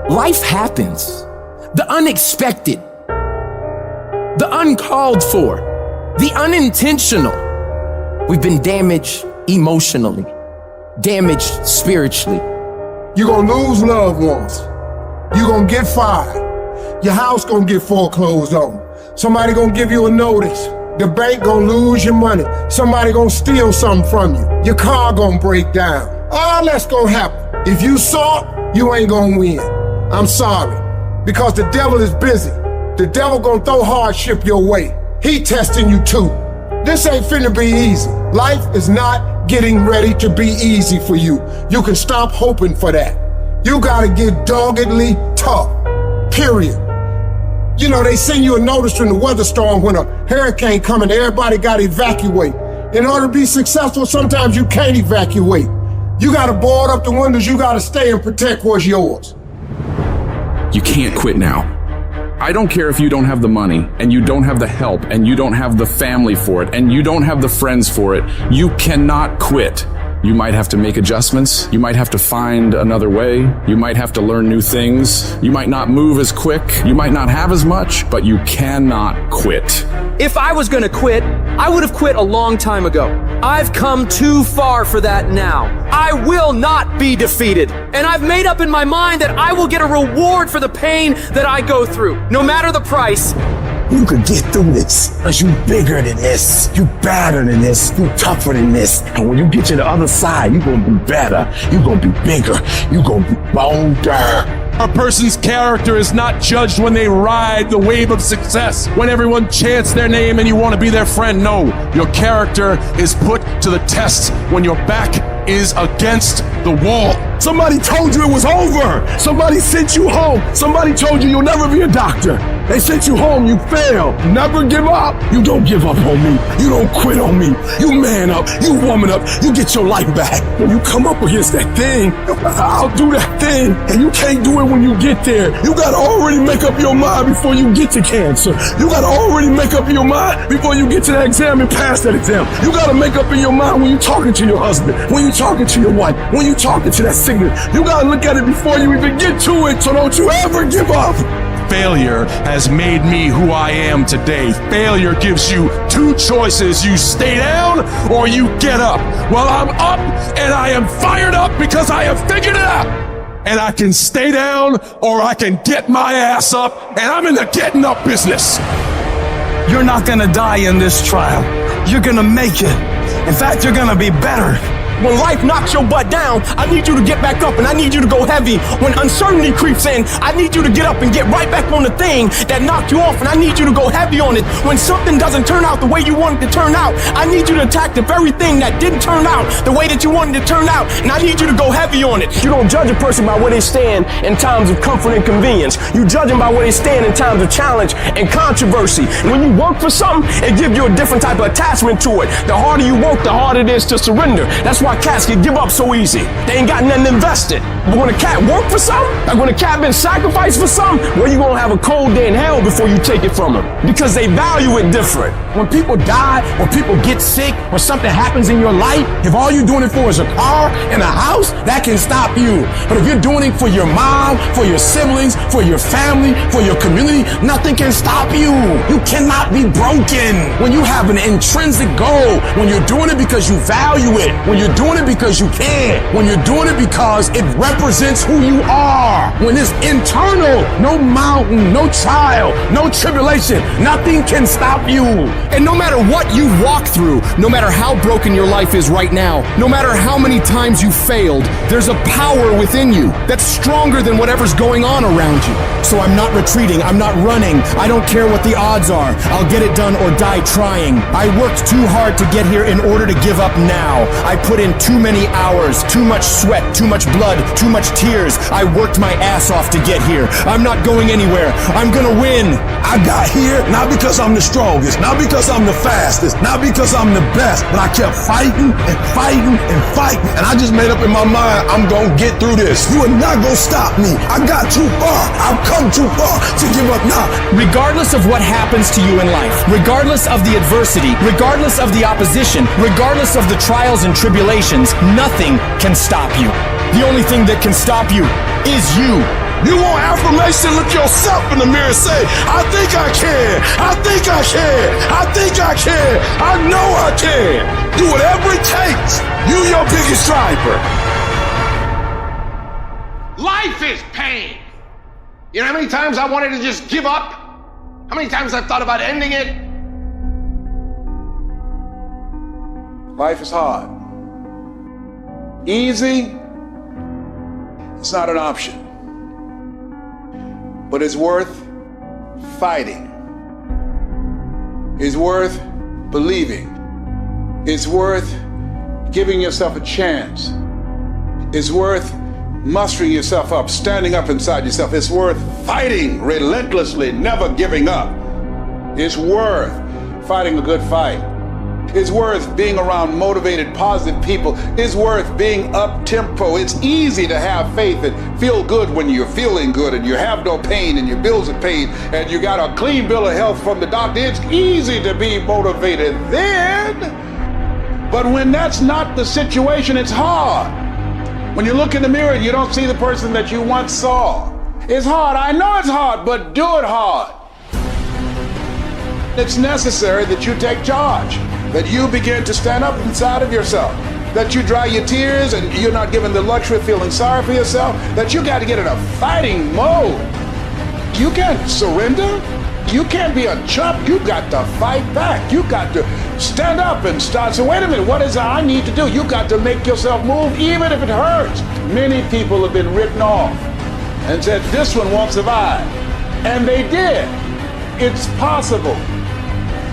Life happens. The unexpected, the uncalled for, the unintentional. We've been damaged emotionally, damaged spiritually. You're gonna lose loved ones. You're gonna get fired. Your house gonna get foreclosed on. Somebody gonna give you a notice. The bank gonna lose your money. Somebody gonna steal something from you. Your car gonna break down. All that's gonna happen. If you saw it, you ain't gonna win. I'm sorry, because the devil is busy. The devil gonna throw hardship your way. He testing you too. This ain't finna be easy. Life is not getting ready to be easy for you. You can stop hoping for that. You gotta get doggedly tough, period. You know, they send you a notice from the weather storm when a hurricane coming, everybody gotta evacuate. In order to be successful, sometimes you can't evacuate. You gotta board up the windows, you gotta stay and protect what's yours. You can't quit now. I don't care if you don't have the money, and you don't have the help, and you don't have the family for it, and you don't have the friends for it. You cannot quit. You might have to make adjustments. You might have to find another way. You might have to learn new things. You might not move as quick. You might not have as much, but you cannot quit. If I was gonna quit, I would have quit a long time ago. I've come too far for that now. I will not be defeated. And I've made up in my mind that I will get a reward for the pain that I go through, no matter the price. You could get through this, because you bigger than this, you better than this, you tougher than this. And when you get to the other side, you gonna be better, you gonna be bigger, you gonna be bolder. A person's character is not judged when they ride the wave of success, when everyone chants their name and you want to be their friend. No, your character is put to the test when your back is against the wall. Somebody told you it was over. Somebody sent you home. Somebody told you you'll never be a doctor. They sent you home, you failed. Never give up. You don't give up on me. You don't quit on me. You man up, you woman up, you get your life back. When you come up against that thing, I'll do that thing. And you can't do it when you get there. You gotta already make up your mind before you get to cancer. You gotta already make up your mind before you get to that exam and pass that exam. You gotta make up in your mind when you're talking to your husband, when you're talking to your wife, when you're talking to that sickness. You gotta look at it before you even get to it, so don't you ever give up. Failure has made me who I am today. Failure gives you two choices. You stay down or you get up. Well, I'm up and I am fired up because I have figured it out. And I can stay down or I can get my ass up, and I'm in the getting up business. You're not gonna die in this trial. You're gonna make it. In fact, you're gonna be better. When life knocks your butt down, I need you to get back up and I need you to go heavy. When uncertainty creeps in, I need you to get up and get right back on the thing that knocked you off, and I need you to go heavy on it. When something doesn't turn out the way you wanted to turn out, I need you to attack the very thing that didn't turn out the way that you wanted to turn out, and I need you to go heavy on it. You don't judge a person by where they stand in times of comfort and convenience. You judge them by where they stand in times of challenge and controversy. And when you work for something, it gives you a different type of attachment to it. The harder you work, the harder it is to surrender. That's why cats can give up so easy. They ain't got nothing invested. But when a cat work for something, like when a cat been sacrificed for something, well, you gonna have a cold day in hell before you take it from them, because they value it different. When people die, or people get sick, or something happens in your life, if all you're doing it for is a car and a house, that can stop you. But if you're doing it for your mom, for your siblings, for your family, for your community, nothing can stop you. You cannot be broken. When you have an intrinsic goal, when you're doing it because you value it, when you're doing it because you can, when you're doing it because it represents who you are, when it's internal, no mountain, no trial, no tribulation, nothing can stop you. And no matter what you've walked through, no matter how broken your life is right now, no matter how many times you failed, there's a power within you that's stronger than whatever's going on around you. So I'm not retreating, I'm not running, I don't care what the odds are, I'll get it done or die trying. I worked too hard to get here in order to give up now. I put in too many hours, too much sweat, too much blood, too much tears. I worked my ass off to get here. I'm not going anywhere. I'm gonna win. I got here not because I'm the strongest, not because I'm the fastest, not because I'm the best, but I kept fighting and fighting and fighting. And I just made up in my mind, I'm gonna get through this. You are not gonna stop me. I got too far. I've come too far to give up now. Regardless of what happens to you in life, regardless of the adversity, regardless of the opposition, regardless of the trials and tribulations, nothing can stop you. The only thing that can stop you is you. You want affirmation? Look yourself in the mirror and say, I think I can. I think I can. I think I can. I know I can. Do whatever it takes. You your biggest driver. Life is pain. You know how many times I wanted to just give up? How many times I've thought about ending it? Life is hard. Easy, it's not an option. But it's worth fighting. It's worth believing. It's worth giving yourself a chance. It's worth mustering yourself up, standing up inside yourself. It's worth fighting relentlessly, never giving up. It's worth fighting a good fight. It's worth being around motivated, positive people. It's worth being up-tempo. It's easy to have faith and feel good when you're feeling good and you have no pain and your bills are paid and you got a clean bill of health from the doctor. It's easy to be motivated then. But when that's not the situation, it's hard. When you look in the mirror and you don't see the person that you once saw. It's hard. I know it's hard, but do it hard. It's necessary that you take charge, that you begin to stand up inside of yourself, that you dry your tears and you're not given the luxury of feeling sorry for yourself, that you got to get in a fighting mode. You can't surrender. You can't be a chump. You got to fight back. You got to stand up and start. So wait a minute, what is it I need to do? You got to make yourself move even if it hurts. Many people have been written off and said, this one won't survive. And they did. It's possible.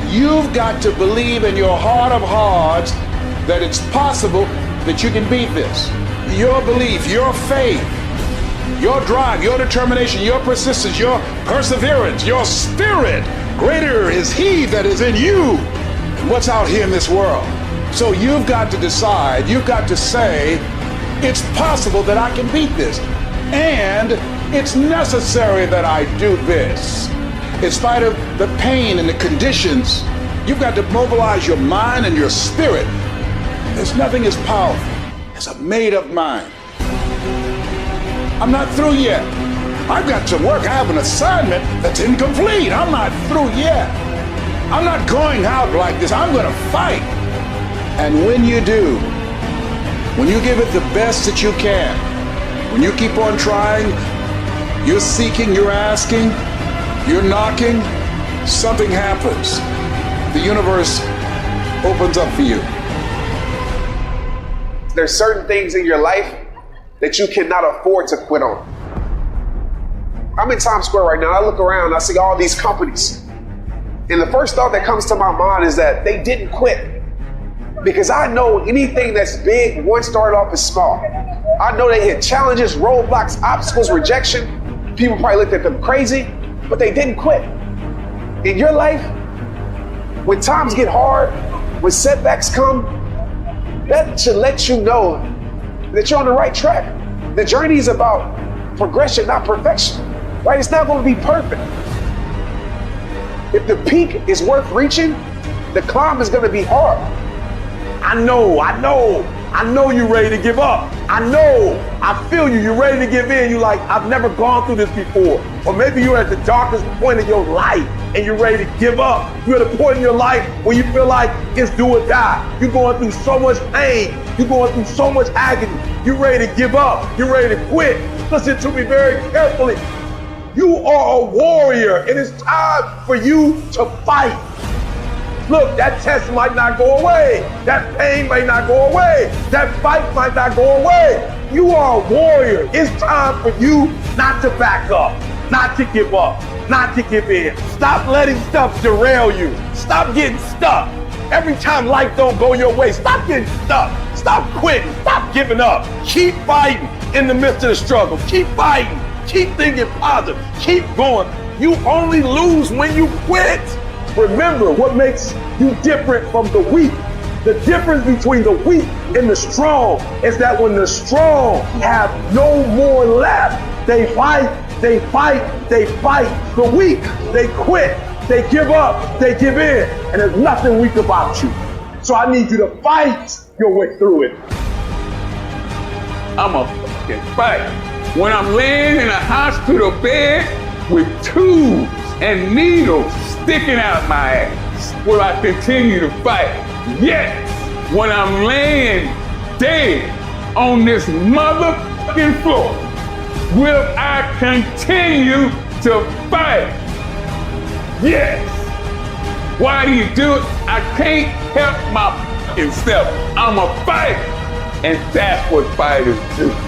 You've got to believe in your heart of hearts that it's possible that you can beat this. Your belief, your faith, your drive, your determination, your persistence, your perseverance, your spirit. Greater is He that is in you than what's out here in this world. So you've got to decide, you've got to say, it's possible that I can beat this. And it's necessary that I do this. In spite of the pain and the conditions, you've got to mobilize your mind and your spirit. There's nothing as powerful as a made-up mind. I'm not through yet. I've got to work. I have an assignment that's incomplete. I'm not through yet. I'm not going out like this. I'm going to fight. And when you do, when you give it the best that you can, when you keep on trying, you're seeking, you're asking, you're knocking, something happens. The universe opens up for you. There's certain things in your life that you cannot afford to quit on. I'm in Times Square right now. I look around, I see all these companies. And the first thought that comes to my mind is that they didn't quit. Because I know anything that's big, once started off as small. I know they hit challenges, roadblocks, obstacles, rejection. People probably looked at them crazy, but they didn't quit. In your life, when times get hard, when setbacks come, that should let you know that you're on the right track. The journey is about progression, not perfection, right? It's not going to be perfect. If the peak is worth reaching, the climb is going to be hard. I know you're ready to give up. I feel you. You're ready to give in. You're like, I've never gone through this before. Or maybe you're at the darkest point of your life and you're ready to give up. You're at a point in your life where you feel like it's do or die. You're going through so much pain. You're going through so much agony. You're ready to give up. You're ready to quit. Listen to me very carefully. You are a warrior, and it's time for you to fight. Look, that test might not go away. That pain might not go away. That fight might not go away. You are a warrior. It's time for you not to back up, not to give up, not to give in. Stop letting stuff derail you. Stop getting stuck. Every time life don't go your way, stop getting stuck. Stop quitting. Stop giving up. Keep fighting in the midst of the struggle. Keep fighting. Keep thinking positive. Keep going. You only lose when you quit. Remember what makes you different from the weak. The difference between the weak and the strong is that when the strong have no more left, they fight. The weak, they quit, they give up, they give in, and there's nothing weak about you. So I need you to fight your way through it. I'm a fucking fight. when I'm laying in a hospital bed with tubes and needles sticking out my ass, will I continue to fight? Yes, when I'm laying dead on this motherfucking floor, will I continue to fight? Yes. Why do you do it? I can't help my fucking self. I'm a fighter. And that's what fighters do.